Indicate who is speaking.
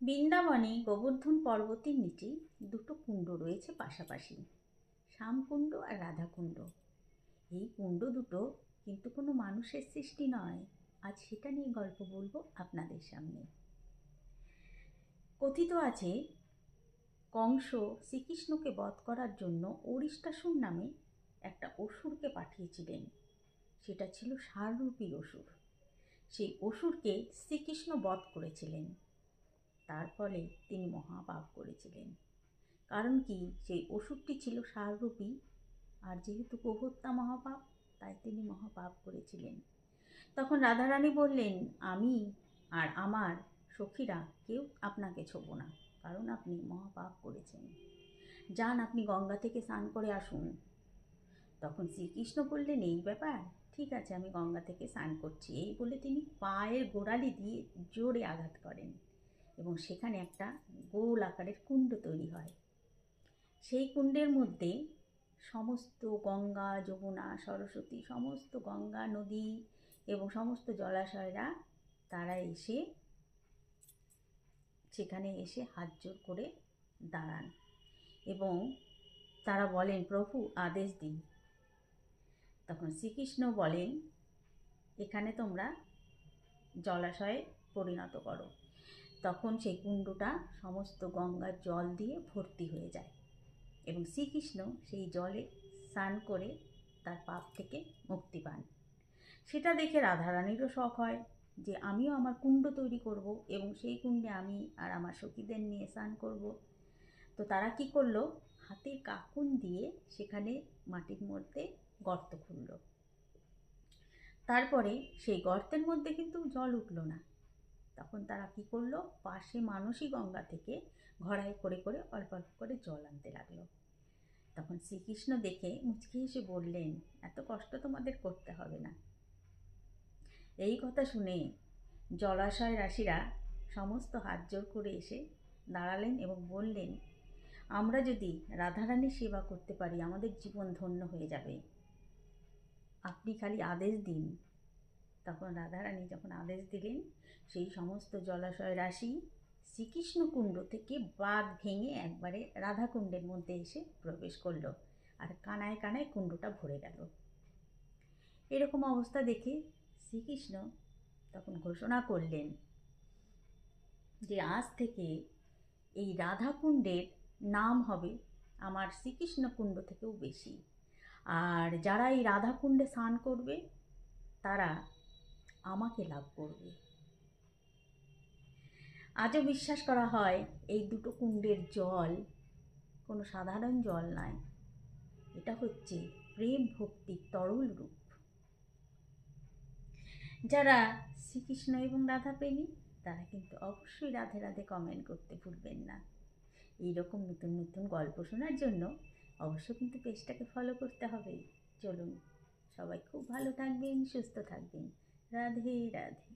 Speaker 1: বৃন্দাবনে গোবর্ধন পর্বতের নিচে দুটো কুণ্ড রয়েছে পাশাপাশি, শ্যামকুণ্ড আর রাধাকুণ্ড। এই কুণ্ড দুটো কিন্তু কোনো মানুষের সৃষ্টি নয়। আজ সেটা নিয়ে গল্প বলবো আপনাদের সামনে। কথিত আছে কংস শ্রীকৃষ্ণকে বধ করার জন্য অরিষ্টাসুর নামে একটা অসুরকে পাঠিয়েছিলেন। সেটা ছিল ষাঁড়রূপী অসুর। সেই অসুরকে শ্রীকৃষ্ণ বধ করেছিলেন। তার ফলে তিনি মহাপাপ করেছিলেন। কারণ কি, সেই অসুরটি ছিল ষাঁড়রূপী, আর যেহেতু গোহত্যা মহাপাপ, তাই তিনি মহাপাপ করেছিলেন। তখন রাধারানী বললেন, আমি আর আমার সখীরা কেউ আপনাকে ছোবো না, কারণ আপনি মহাপাপ করেছেন। যান, আপনি গঙ্গা থেকে স্নান করে আসুন। তখন শ্রীকৃষ্ণ বললেন, এই ব্যাপার, ঠিক আছে, আমি গঙ্গা থেকে স্নান করছি। এই বলে তিনি পায়ের গোড়ালি দিয়ে জোরে আঘাত করেন এবং সেখানে একটা গোল আকারের কুণ্ড তৈরি হয়। সেই কুণ্ডের মধ্যে সমস্ত গঙ্গা, যমুনা, সরস্বতী, সমস্ত গঙ্গা নদী এবং সমস্ত জলাশয়রা তারা এসে সেখানে এসে হাত জোর করে দাঁড়ান এবং তারা বলেন, প্রভু আদেশ দিন। তখন শ্রীকৃষ্ণ বলেন, এখানে তোমরা জলাশয়ে পরিণত করো। তখন সেই কুণ্ডটা সমস্ত গঙ্গার জল দিয়ে ভর্তি হয়ে যায় এবং শ্রীকৃষ্ণ সেই জলে স্নান করে তার পাপ থেকে মুক্তি পান। সেটা দেখে রাধারানীরও শখ হয় যে আমিও আমার কুণ্ড তৈরি করব এবং সেই কুণ্ডে আমি আর আমার সখীদের নিয়ে স্নান করব। তো তারা কি করলো, হাতের কাকুন দিয়ে সেখানে মাটির মধ্যে গর্ত খুলল। তারপরে সেই গর্তের মধ্যে কিন্তু জল উঠল না। তখন তারা কি করলো, পাশে মানসী গঙ্গা থেকে ঘড়াই করে করে অল্প অল্প করে জল আনতে লাগলো। তখন শ্রীকৃষ্ণ দেখে মুচকি হেসে বললেন, এত কষ্ট তোমাদের করতে হবে না। এই কথা শুনে জলাশয় রাশিরা সমস্ত হাত জোর করে এসে দাঁড়ালেন এবং বললেন, আমরা যদি রাধারানীর সেবা করতে পারি আমাদের জীবন ধন্য হয়ে যাবে, আপনি খালি আদেশ দিন। তখন রাধারানী যখন আদেশ দিলেন, সেই সমস্ত জলাশয় রাশি শ্রীকৃষ্ণ কুণ্ড থেকে বাঁধ ভেঙে একবারে রাধাকুণ্ডের মধ্যে এসে প্রবেশ করলো আর কানায় কানায় কুণ্ডটা ভরে গেল। এরকম অবস্থা দেখে শ্রীকৃষ্ণ তখন ঘোষণা করলেন যে আজ থেকে এই রাধাকুণ্ডের নাম হবে আমার শ্রীকৃষ্ণ কুণ্ড থেকেও বেশি, আর যারা এই রাধাকুণ্ডে স্নান করবে তারা আমাকে লাভ করবে। আজও বিশ্বাস করা হয় এই দুটো কুণ্ডের জল কোনো সাধারণ জল নয়, এটা হচ্ছে প্রেম ভক্তির তরল রূপ। যারা শ্রীকৃষ্ণ এবং রাধা প্রেমী তারা কিন্তু অবশ্যই রাধে রাধে কমেন্ট করতে ভুলবেন না। এইরকম নতুন নতুন গল্প শোনার জন্য অবশ্য কিন্তু পেজটাকে ফলো করতে হবে। চলুন, সবাই খুব ভালো থাকবেন, সুস্থ থাকবেন। রাধে রাধে।